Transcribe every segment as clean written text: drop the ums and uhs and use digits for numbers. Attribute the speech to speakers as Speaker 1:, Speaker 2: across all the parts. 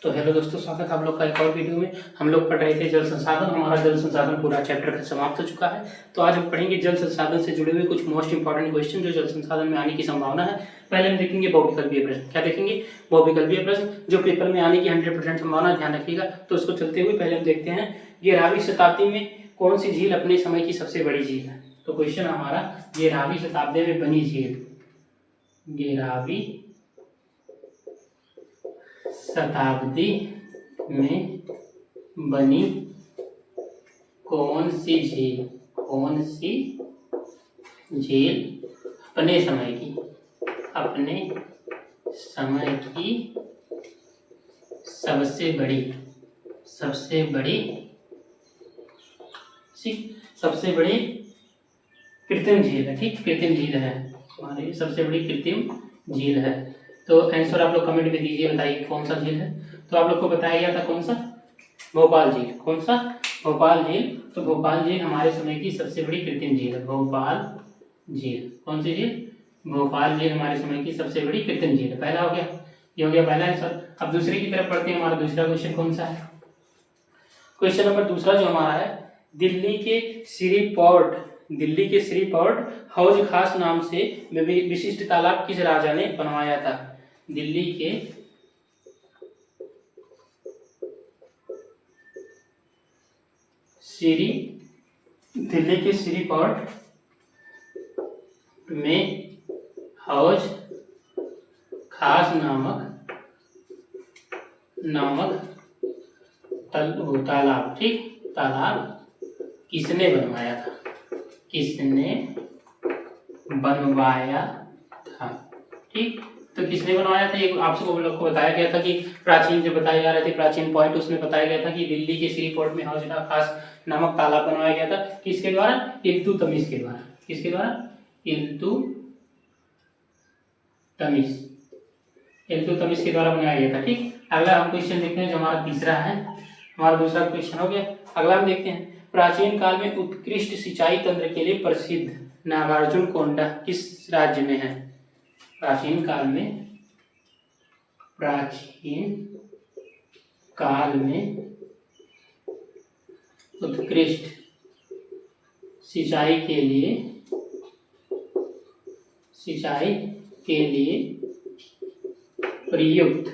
Speaker 1: तो हेलो दोस्तों, स्वागत है आप लोग का एक और वीडियो में। हम लोग पढ़ रहे थे जल संसाधन। हमारा जल संसाधन पूरा चैप्टर समाप्त हो चुका है। तो आज हम पढ़ेंगे जल संसाधन से जुड़े हुए कुछ मोस्ट इंपॉर्टेंट क्वेश्चन जो जल संसाधन में आने की संभावना है। पहले हम देखेंगे बहुविकल्पीय प्रश्न। क्या देखेंगे? बहुविकल्पीय प्रश्न जो पेपर में आने की 100% संभावना, ध्यान रखिएगा। तो उसको चलते हुए पहले हम देखते हैं 11वीं शताब्दी में कौन सी झील अपने समय की सबसे बड़ी झील है। तो क्वेश्चन हमारा 11वीं शताब्दी में बनी झील, 11वीं शताब्दी में बनी कौन सी झील अपने समय की सबसे बड़ी कृत्रिम झील है। ठीक, कृत्रिम झील है, हमारी सबसे बड़ी कृत्रिम झील है। तो आंसर आप लोग कमेंट में दीजिए, बताइए कौन सा झील है। तो आप लोग को बताया गया था कौन सा? भोपाल झील। कौन सा? भोपाल झील। तो भोपाल झील हमारे समय की सबसे बड़ी कृत्रिम झील है। भोपाल झील कौन सी झील? भोपाल झील हमारे समय की सबसे बड़ी कृत्रिम झील है। पहला हो गया, ये हो गया पहला आंसर। अब दूसरे की तरफ पढ़ते हैं। हमारा दूसरा क्वेश्चन कौन सा है? क्वेश्चन नंबर दूसरा जो हमारा है, दिल्ली के श्री पोर्ट हौज खास नाम से विशिष्ट तालाब किस राजा ने बनवाया था? दिल्ली के श्री पोर्ट में हौज खास नामक तालाब, ठीक, तालाब किसने बनवाया था? ठीक, तो किसने बनवाया था? ये आप सब लोग को बताया गया था कि प्राचीन जो बताए जा रहे थे, प्राचीन पॉइंट, उसमें बताया गया था कि दिल्ली के श्री पोर्ट में हौज खास नामक तालाब बनवाया गया था। किसके द्वारा? इल्तुतमिश के द्वारा। किसके द्वारा? इल्तुतमिश के द्वारा बनाया गया था। ठीक, अगला हम क्वेश्चन देखते हैं जो हमारा तीसरा है। हमारा दूसरा क्वेश्चन हो गया। अगला हम देखते हैं, प्राचीन काल में उत्कृष्ट सिंचाई तंत्र के लिए प्रसिद्ध नागार्जुन कोंडा किस राज्य में है? प्राचीन काल में उत्कृष्ट सिंचाई के लिए प्रयुक्त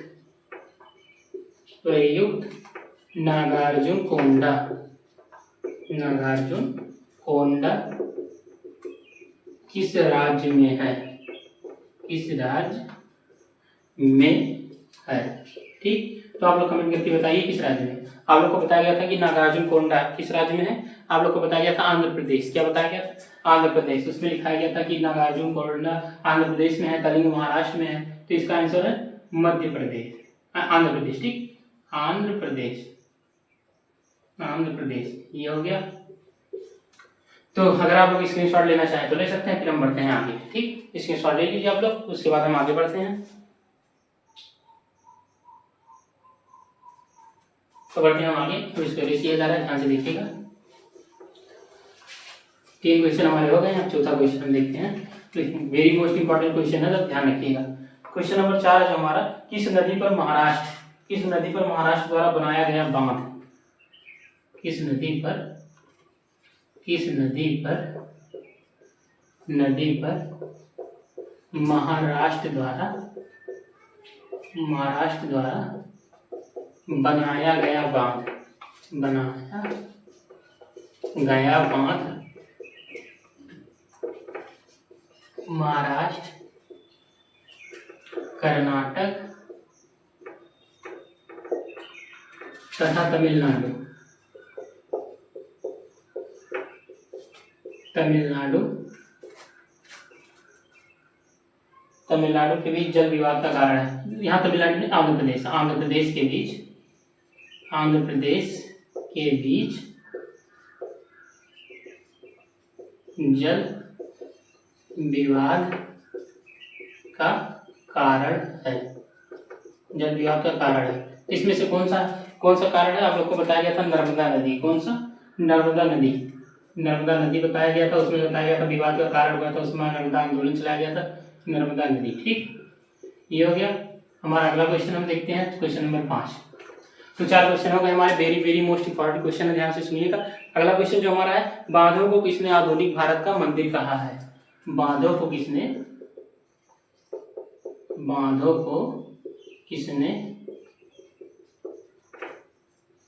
Speaker 1: नागार्जुन कोंडा किस राज्य में है? ठीक, तो आप लोग कमेंट करके बताइए किस राज्य में। आप लोग को बताया गया था कि नागार्जुन कोंडा किस राज्य में है? आप लोग को बताया गया था आंध्र प्रदेश। क्या बताया गया था? आंध्र प्रदेश। उसमें लिखाया गया था कि नागार्जुन कोंडा आंध्र प्रदेश में है, कलिंग महाराष्ट्र में है। तो इसका आंसर है मध्य प्रदेश, आंध्र प्रदेश। ठीक, आंध्र प्रदेश ये हो गया। तो अगर आप लोग स्क्रीनशॉट लेना चाहें तो ले सकते हैं। फिर हम बढ़ते हैं आगे। ठीक, स्क्रीनशॉट ले लीजिए आप लोग, उसके बाद हम आगे बढ़ते हैं। तो बढ़ते हैं हम आगे। तो इसको रेशियो जा रहा है, ध्यान से देखिएगा। 3 क्वेश्चन हमारे हो गए हैं। चौथा क्वेश्चन हम देखते हैं। तो वेरी मोस्ट इंपॉर्टेंट क्वेश्चन है, तो ध्यान रखिएगा। क्वेश्चन नंबर 4 जो हमारा, किस नदी पर महाराष्ट्र द्वारा बनाया गया बांध? किस नदी पर महाराष्ट्र द्वारा बनाया गया बांध महाराष्ट्र, कर्नाटक तथा तमिलनाडु के बीच जल विवाद का कारण है। यहाँ तमिलनाडु में आंध्र प्रदेश के बीच जल विवाद का कारण है। इसमें से कौन सा कारण है? आप लोग को बताया गया था नर्मदा नदी। कौन सा? नर्मदा नदी बताया गया था। उसमें बताया गया था विवाद का कारण हुआ था, उसमें नर्मदा आंदोलन चलाया गया था, नर्मदा नदी। ठीक, ये हो गया। हमारा अगला क्वेश्चन हम देखते हैं, क्वेश्चन नंबर 5। तो 4 क्वेश्चन हो गए हमारे, very very most important question है, ध्यान से सुनिएगा। अगला क्वेश्चन जो हमारा है, बांधों को किसने आधुनिक भारत का मंदिर कहा है? बांधों को किसने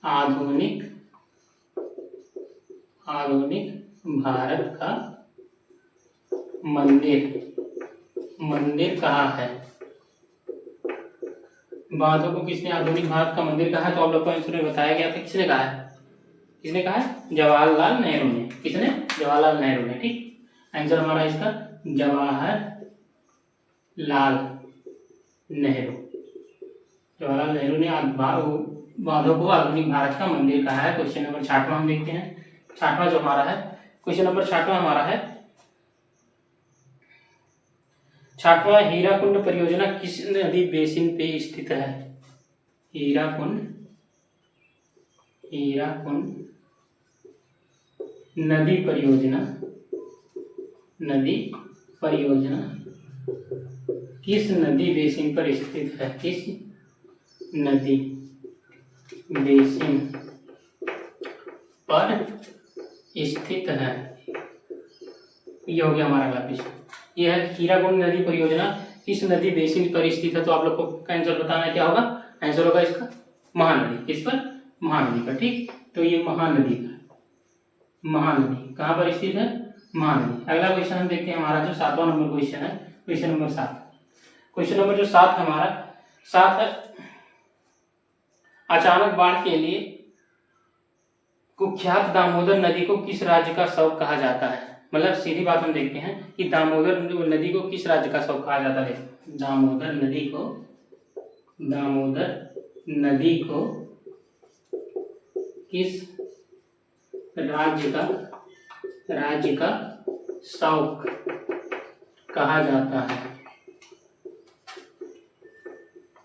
Speaker 1: आधुनिक भारत का मंदिर कहा है? बांधों को किसने आधुनिक भारत का मंदिर कहा है? तो आप लोग को आंसर में बताया गया था, किसने कहा है? जवाहरलाल नेहरू ने। किसने? जवाहरलाल नेहरू ने। ठीक, आंसर हमारा इसका जवाहरलाल नेहरू ने बांधों को आधुनिक भारत का मंदिर कहा है। क्वेश्चन नंबर 6वां हम देखते हैं। 6वां जो हमारा है, क्वेश्चन नंबर 6वां हमारा है, 6वां, हीराकुंड परियोजना किस नदी बेसिन पे स्थित है? हीराकुंड नदी परियोजना किस नदी बेसिन पर स्थित है? किस नदी बेसिन पर स्थित है? ये हो गया हमारा अगला प्रश्न। ये है हीराकुंड नदी परियोजना किस नदी बेसिन पर स्थित है? तो आप लोग को आंसर बताना है, क्या होगा? आंसर होगा इसका महानदी। किस पर? महानदी पर। ठीक, तो ये महानदी कहाँ पर स्थित है? महानदी। अगला क्वेश्चन हम देखते हैं हमारा जो 7वां नंबर क्वेश्चन है, क्वेश्चन नंबर 7। क्वेश्चन नंबर जो 7 हमारा 7 है, अचानक बाढ़ के लिए कुख्यात दामोदर नदी को किस राज्य का शव कहा जाता है? मतलब सीधी बात हम देखते हैं कि दामोदर नदी को किस राज्य का शव कहा जाता है? दामोदर नदी को किस राज्य का शव कहा जाता है?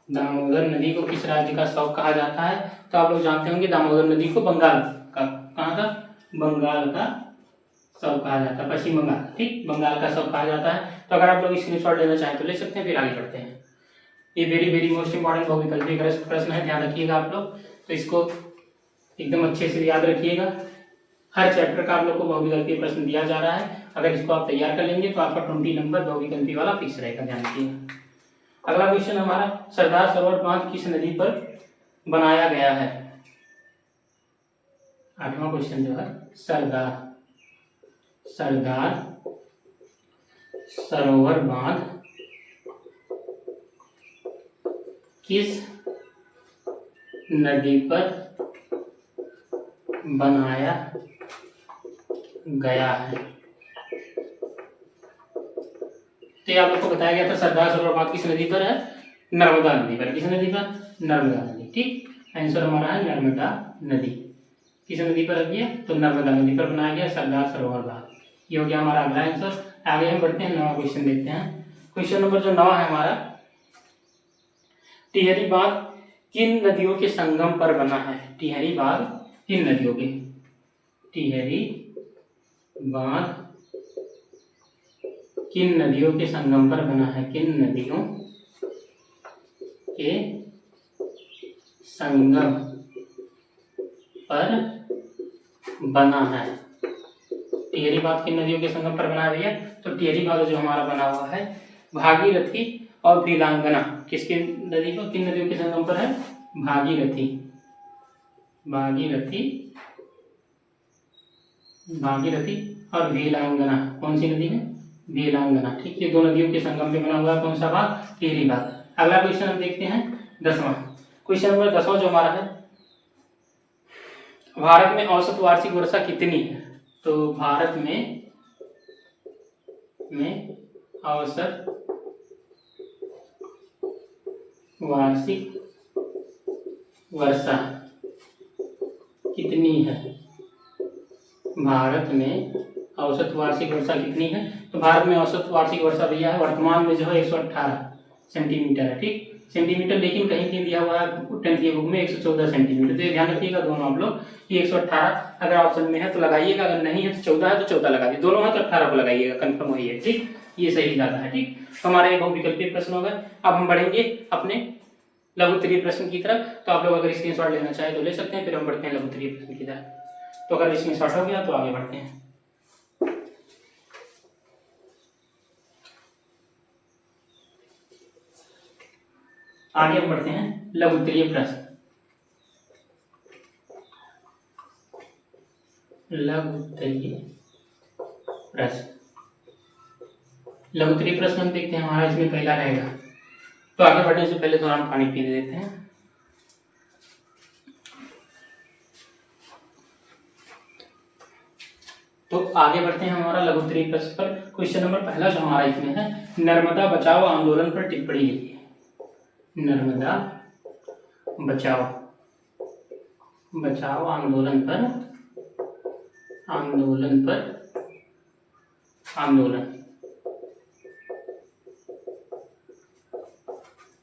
Speaker 1: दामोदर नदी को किस राज्य का शव कहा जाता है? तो आप लोग जानते होंगे दामोदर नदी को बंगाल का, कहाँ का? बंगाल का शव कहा जाता है, पश्चिम बंगाल। ठीक, बंगाल का शव कहा जाता है। तो अगर आप लोग स्क्रीनशॉट लेना चाहें तो ले सकते हैं, फिर आगे बढ़ते हैं। ये वेरी वेरी मोस्ट इंपॉर्टेंट बहुविकल्पीय प्रश्न है, ध्यान रखिएगा आप लोग। तो इसको एकदम अच्छे से याद रखिएगा। हर चैप्टर का आप लोग को बहुविकल्पीय प्रश्न दिया जा रहा है। अगर इसको आप तैयार कर लेंगे तो आपका 20 नंबर बहुविकल्पीय वाला फिक्स रहेगा, ध्यान रखिएगा। अगला क्वेश्चन हमारा, सरदार सरोवर बांध किस नदी पर बनाया गया है? 8वां क्वेश्चन जो है, सरदार सरोवर बांध किस नदी पर बनाया गया है? तो आप लोग को बताया गया था सरदार सरोवर बांध किस नदी पर है? नर्मदा नदी पर। किस नदी पर? नर्मदा नदी। ठीक, आंसर हमारा है नर्मदा नदी। किस नदी पर है? तो नर्मदा नदी पर बनाया गया सरदार सरोवर बांध। ये हो गया हमारा अगला आंसर। आगे हम बढ़ते हैं, 9वां क्वेश्चन देखते हैं। क्वेश्चन नंबर जो 9 है हमारा, टिहरी बांध किन नदियों के संगम पर बना है? टिहरी बांध किन नदियों के? टिहरी बांध किन नदियों के संगम पर बना है? किन नदियों के संगम पर बना है? टिहरी बांध किन नदियों के संगम पर बना है भैया? तो टिहरी बांध जो हमारा बना हुआ है भागीरथी और वीलांगना, किसके नदी को? किन नदियों के संगम पर है? भागीरथी और वीलांगना। कौन सी नदी है? वीलांगना। ठीक, ये 2 नदियों के संगम पे बना हुआ है कौन सा बांध? टिहरी बांध। अगला क्वेश्चन हम देखते हैं 10वां। क्वेश्चन नंबर 10वां जो हमारा है, भारत में औसत वार्षिक वर्षा कितनी है? तो भारत में औसत वार्षिक वर्षा कितनी है? भारत में औसत वार्षिक वर्षा कितनी है? तो भारत में औसत वार्षिक वर्षा भैया है वर्तमान में जो है 118 सेंटीमीटर है। ठीक, सेंटीमीटर, लेकिन कहीं कहीं दिया हुआ है 10th के बुक में 114 सेंटीमीटर। तो ये ध्यान रखिएगा दोनों आप लोग, ये 118 अगर ऑप्शन में है तो लगाइएगा, अगर नहीं है तो 14 है तो 14 लगा दीजिए, दोनों है तो 18 को लगाइएगा, कंफर्म वही है। ठीक, ये सही जाता है। ठीक, तो हमारा ये बहुविकल्पीय प्रश्न होगा। अब हम बढ़ेंगे अपने लघु उत्तरीय प्रश्न की तरफ। तो आप लोग अगर स्क्रीनशॉट लेना चाहे तो ले सकते हैं, फिर हम बढ़ते हैं लघु उत्तरीय प्रश्न की तरफ। तो अगर स्क्रीनशॉट हो गया तो आगे बढ़ते हैं। आगे हम बढ़ते हैं लघु उत्तरीय प्रश्न। लघु उत्तरीय प्रश्न, लघु उत्तरीय प्रश्न हम देखते हैं हमारा इसमें पहला रहेगा। तो आगे बढ़ने से पहले थोड़ा हम पानी पी लेते हैं। तो आगे बढ़ते हैं हमारा लघु उत्तरीय प्रश्न पर। क्वेश्चन नंबर पहला जो हमारा इसमें है, नर्मदा बचाओ आंदोलन पर टिप्पणी लिखिए। नर्मदा बचाओ आंदोलन पर आंदोलन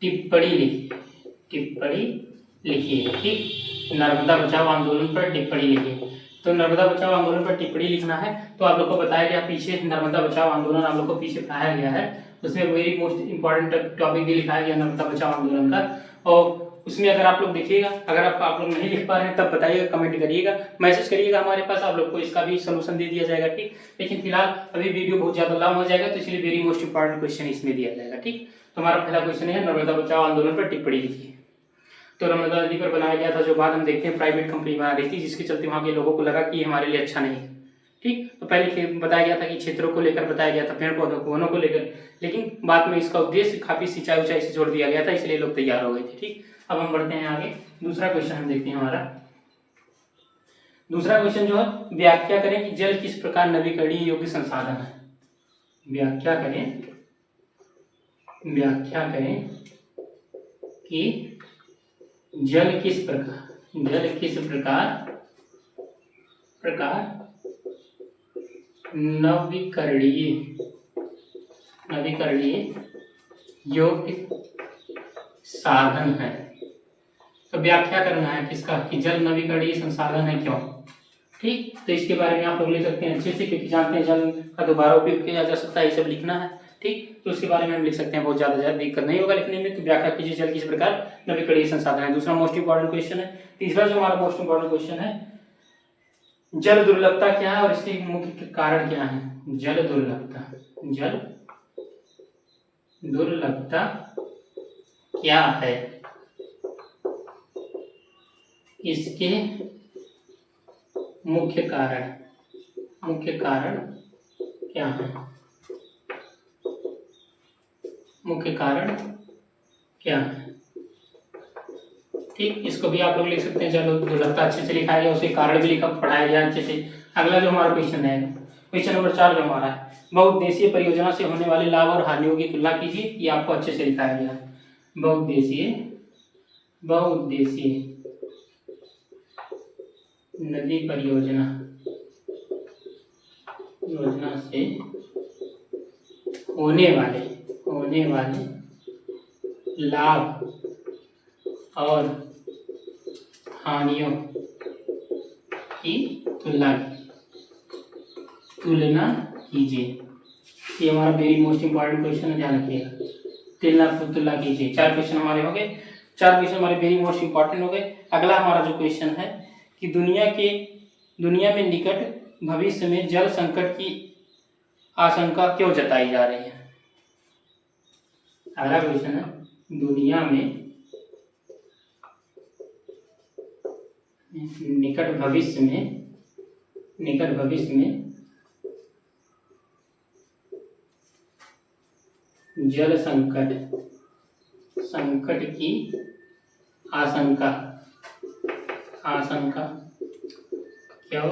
Speaker 1: टिप्पणी लिखिए। ठीक, नर्मदा बचाओ आंदोलन पर टिप्पणी लिखिए। तो नर्मदा बचाओ आंदोलन पर टिप्पणी लिखना है। तो आप लोग को बताया गया पीछे नर्मदा बचाओ आंदोलन आप लोग को पीछे पढ़ाया गया है, उसमें वेरी मोस्ट इंपॉर्टेंट टॉपिक भी लिखाया गया नर्मदा बचाओ आंदोलन का। और उसमें अगर आप लोग देखिएगा, अगर आप लोग नहीं लिख पा रहे हैं तब बताइएगा, कमेंट करिएगा, मैसेज करिएगा हमारे पास, आप लोग को इसका भी सोल्यूशन दे दिया जाएगा। ठीक, लेकिन फिलहाल अभी वीडियो बहुत ज्यादा लंबा हो जाएगा, तो इसलिए वेरी मोस्ट इंपॉर्टेंट क्वेश्चन इसमें दिया जाएगा। ठीक, तो हमारा पहला क्वेश्चन है नर्मदा बचाओ आंदोलन पर टिप्पणी लिखिए। तो नर्मदा नदी पर बनाया गया था, जो बाद हम देखते हैं प्राइवेट कंपनी बना रही थी, जिसके चलते वहां के लोगों को लगा कि हमारे लिए अच्छा नहीं है। ठीक, तो पहले बताया गया था कि क्षेत्रों को लेकर बताया गया था, पेड़ पौधों को, वनों को लेकर, लेकिन बाद में इसका उद्देश्य काफी सिंचाई उचाई से जोड़ दिया गया था, इसलिए लोग तैयार हो गए थे। ठीक, अब हम बढ़ते हैं आगे। दूसरा क्वेश्चन हम देखते हैं हमारा। दूसरा क्वेश्चन जो है, व्याख्या करें कि जल किस प्रकार नवीकरणीय योग्य संसाधन है। व्याख्या करें कि जल किस प्रकार नवीकरणीय योग्य साधन है। तो व्याख्या करना है किसका, कि जल नवीकरणीय संसाधन है क्यों। ठीक, तो इसके बारे में आप लोग लिख सकते हैं अच्छे से, क्योंकि जानते हैं जल का दोबारा उपयोग किया जा सकता है, ये सब लिखना है। ठीक, तो उसके बारे में हम लिख सकते हैं, बहुत ज्यादा दिक्कत नहीं होगा लिखने में। तो व्याख्या कीजिए जल किस प्रकार नवीकरणीय संसाधन है, दूसरा मोस्ट इंपॉर्टेंट क्वेश्चन है। तीसरा जो हमारा मोस्ट इंपॉर्टेंट क्वेश्चन है, जल दुर्लभता क्या है और इसके मुख्य कारण क्या है। जल दुर्लभता क्या है, इसके मुख्य कारण क्या है। मुख्य कारण क्या है। ठीक, इसको भी आप लोग लिख सकते हैं। जल दुर्लभता अच्छे से लिखा गया, उसके कारण भी लिखा पढ़ाया गया अच्छे से। अगला जो हमारा क्वेश्चन है, क्वेश्चन नंबर 4 जो हमारा है, बहुउद्देशीय परियोजना से होने वाले लाभ और हानियों की तुलना कीजिए। ये आपको अच्छे से लिखाया गया है। बहुउद्देशीय नदी परियोजना से होने वाले लाभ और हानियों की तुलना कीजिए। ये हमारा वेरी मोस्ट इंपॉर्टेंट क्वेश्चन है, ध्यान रखिएगा। तुलना कीजिए। 4 क्वेश्चन हमारे हो गए, 4 क्वेश्चन हमारे वेरी मोस्ट इंपॉर्टेंट हो गए। अगला हमारा जो क्वेश्चन है कि दुनिया में निकट भविष्य में जल संकट की आशंका क्यों जताई जा रही है। अगला क्वेश्चन है, दुनिया में निकट भविष्य में जल संकट की आशंका क्यों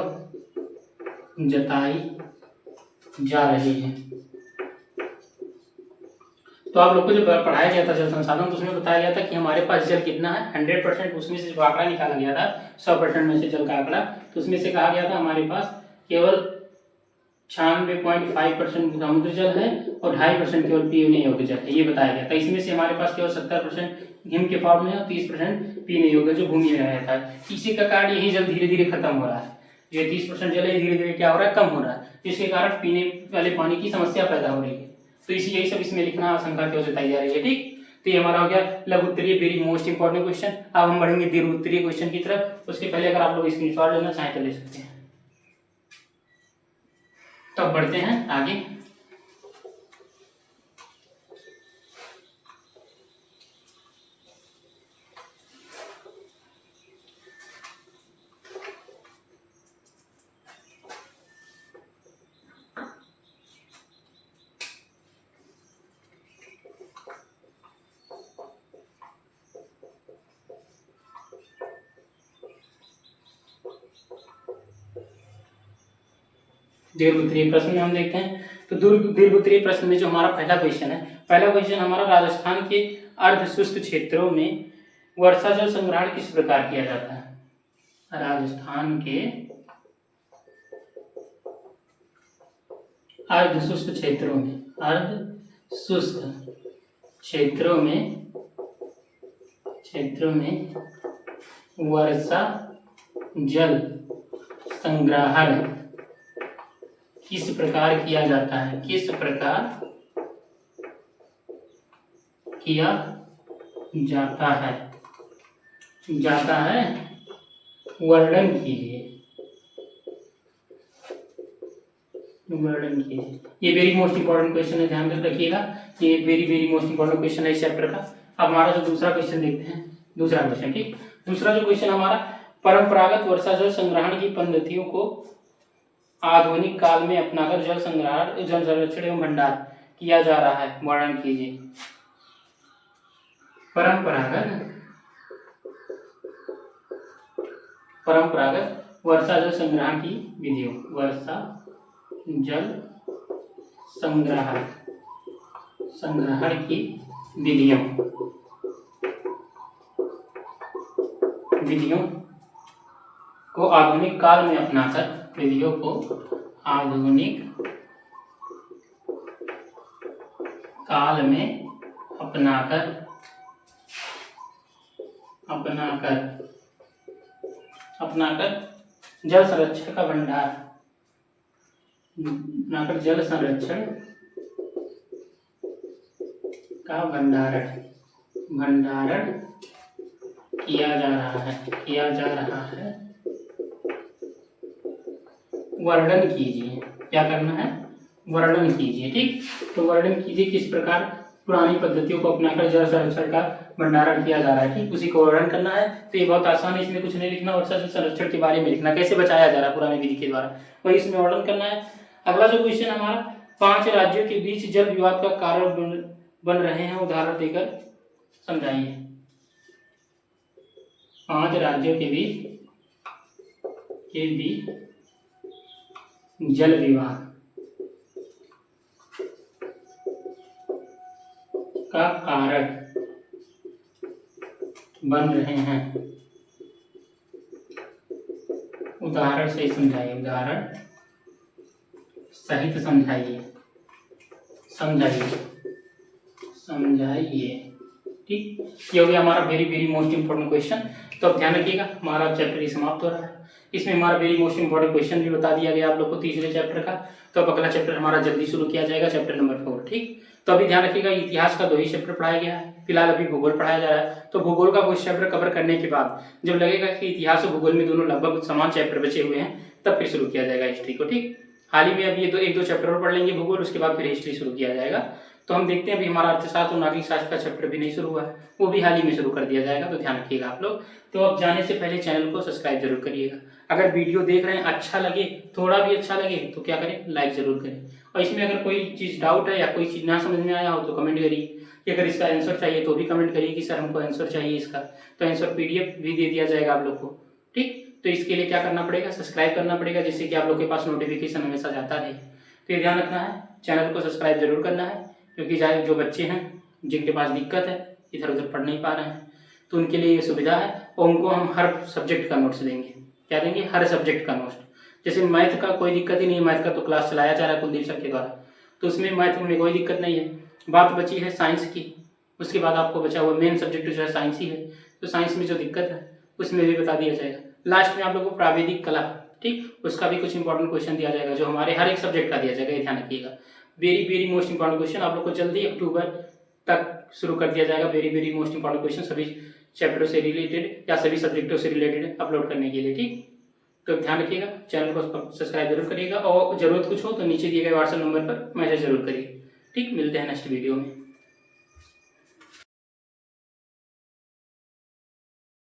Speaker 1: जताई जा रही है। तो आप लोग को जो पढ़ाया गया था जल संसाधन, तो उसमें बताया गया था कि हमारे पास जल कितना है 100%, उसमें से जो आंकड़ा निकाला गया था 100% में से जल का आंकड़ा, तो उसमें से कहा गया था हमारे पास केवल 96.5% समुद्र जल है और 2.5% केवल पीने योग्य जल है, ये बताया गया था। इसमें से हमारे पास केवल 70% हिम के फॉर्म में और 30% पीने योग्य जो भूमि में रहता है। इसी का कारण यही जल धीरे धीरे खत्म हो रहा है। जो 30% जल है धीरे धीरे क्या हो रहा है, कम हो रहा है, जिसके कारण पीने वाले पानी की समस्या पैदा हो रही है। तो यही सब इसमें लिखना, आशंका क्यों जताई जा रही है। ठीक, तो ये हमारा हो गया लघु उत्तरीय वेरी मोस्ट इंपॉर्टेंट क्वेश्चन। अब हम बढ़ेंगे दीर्घ उत्तरीय क्वेश्चन की तरफ। उसके पहले अगर आप लोग स्क्रीनशॉट लेना चाहें तो ले सकते हैं। तो अब बढ़ते हैं आगे। दीर्घ उत्तरीय प्रश्न में हम देखते हैं। तो दीर्घ उत्तरीय प्रश्न में जो हमारा पहला क्वेश्चन है, पहला क्वेश्चन हमारा राजस्थान के अर्ध शुष्क क्षेत्रों में वर्षा जल संग्रहण किस प्रकार किया जाता है। राजस्थान के अर्ध शुष्क क्षेत्रों में, अर्ध शुष्क क्षेत्रों में वर्षा जल संग्रहण किस प्रकार किया जाता है, किस प्रकार किया जाता है वर्णन कीजिए, वर्णन कीजिए। ये वेरी मोस्ट इंपॉर्टेंट क्वेश्चन है, ध्यान रखिएगा, ये वेरी मोस्ट इंपॉर्टेंट क्वेश्चन है इस चैप्टर का। अब हमारा जो दूसरा क्वेश्चन देखते हैं, दूसरा क्वेश्चन, ठीक। दूसरा जो क्वेश्चन हमारा, परंपरागत वर्षा जल संग्रहण की पद्धतियों को आधुनिक काल में अपनाकर जल संग्रहण, जल संरक्षण एवं भंडार किया जा रहा है, वर्णन कीजिए। परंपरागत वर्षा जल संग्रहण की विधियों, वर्षा जल संग्रहण की विधियों को आधुनिक काल में अपनाकर, विधियों को आधुनिक काल में अपनाकर जल संरक्षण का भंडार, अपनाकर जल संरक्षण का भंडारण किया जा रहा है, वर्णन कीजिए। क्या करना है, वर्णन कीजिए, ठीक। तो वर्णन कीजिए किस प्रकार पुरानी पद्धतियों को अपनाकर जल संरक्षण का भंडारण किया जा रहा है, ठीक, उसी को वर्णन करना है। तो ये बहुत आसान है, इसमें कुछ नहीं लिखना, वर्षा जल संरक्षण के बारे में लिखना, कैसे बचाया जा रहा है पुरानी विधि के द्वारा, वही इसमें वर्णन करना है। अगला जो क्वेश्चन हमारा, 5 राज्यों के बीच जल विवाद का कारण बन रहे हैं, उदाहरण देकर समझाइए। 5 राज्यों के बीच जल विवाद का कारण बन रहे हैं, उदाहरण से समझाइए, उदाहरण सहित समझाइए, ठीक। ये हो गया हमारा वेरी मोस्ट इंपॉर्टेंट क्वेश्चन। तो अब ध्यान रखिएगा, हमारा चैप्टर ही समाप्त हो रहा है। इसमें हमारा वेरी मोस्ट इंपॉर्टेंट क्वेश्चन भी बता दिया गया आप लोग को तीसरे चैप्टर का। तो अब अगला चैप्टर हमारा जल्दी शुरू किया जाएगा, चैप्टर नंबर 4, ठीक। तो अभी ध्यान रखिएगा, इतिहास का 2 ही चैप्टर पढ़ाया गया है, फिलहाल अभी भूगोल पढ़ाया जा रहा है। तो भूगोल का कुछ चैप्टर कवर करने के बाद जब लगेगा कि इतिहास और भूगोल में दोनों लगभग समान चैप्टर बचे हुए हैं, तब फिर शुरू किया जाएगा हिस्ट्री को, ठीक। हाल ही में अभी ये 1-2 चैप्टर और पढ़ लेंगे भूगोल, उसके बाद फिर हिस्ट्री शुरू किया जाएगा। तो हम देखते हैं, अभी हमारा अर्थशास्त्र और नागरिक शास्त्र का चैप्टर भी नहीं शुरू हुआ है, वो भी हाल ही में शुरू कर दिया जाएगा। तो ध्यान रखिएगा आप लोग। तो अब जाने से पहले चैनल को सब्सक्राइब जरूर करिएगा। अगर वीडियो देख रहे हैं अच्छा लगे, थोड़ा भी अच्छा लगे, तो क्या करें, लाइक जरूर करें। और इसमें अगर कोई चीज़ डाउट है या कोई चीज़ ना समझ में आया हो तो कमेंट करिए, कि अगर इसका आंसर चाहिए तो भी कमेंट करिए कि सर हमको आंसर चाहिए इसका, तो आंसर PDF भी दे दिया जाएगा आप लोग को, ठीक। तो इसके लिए क्या करना पड़ेगा, सब्सक्राइब करना पड़ेगा, जिससे कि आप लोग के पास नोटिफिकेशन हमेशा जाता रहे। तो ये ध्यान रखना है, चैनल को सब्सक्राइब जरूर करना है, क्योंकि जो बच्चे हैं जिनके पास दिक्कत है, इधर उधर पढ़ नहीं पा रहे हैं, तो उनके लिए ये सुविधा है। और उनको हम हर सब्जेक्ट का नोट्स देंगे। क्या देंगे, हर सब्जेक्ट का नोट्स। जैसे मैथ का कोई दिक्कत ही नहीं है, मैथ का तो क्लास चलाया जा रहा है कुलदीप सर के द्वारा, तो उसमें मैथ में कोई दिक्कत नहीं है। बात बची है साइंस की, उसके बाद आपको बचा हुआ मेन सब्जेक्ट जो है साइंस ही है। तो साइंस में जो दिक्कत है उसमें भी बता दिया जाएगा। लास्ट में आप लोगों को प्राविधिक कला, ठीक, उसका भी कुछ इंपॉर्टेंट क्वेश्चन दिया जाएगा, जो हमारे हर एक सब्जेक्ट का दिया जाएगा, ध्यान रखिएगा। वेरी मोस्ट इंपॉर्टेंट क्वेश्चन आप लोग को जल्दी अक्टूबर तक शुरू कर दिया जाएगा। Very very most important question सभी चैप्टरों से रिलेटेड या सभी सब्जेक्टों से रिलेटेड अपलोड करने के लिए, ठीक। तो ध्यान रखिएगा, चैनल को सब्सक्राइब जरूर करिएगा और जरूरत कुछ हो तो नीचे दिए गए व्हाट्सएप नंबर पर मैसेज जरूर करिए, ठीक। मिलते हैं नेक्स्ट वीडियो में।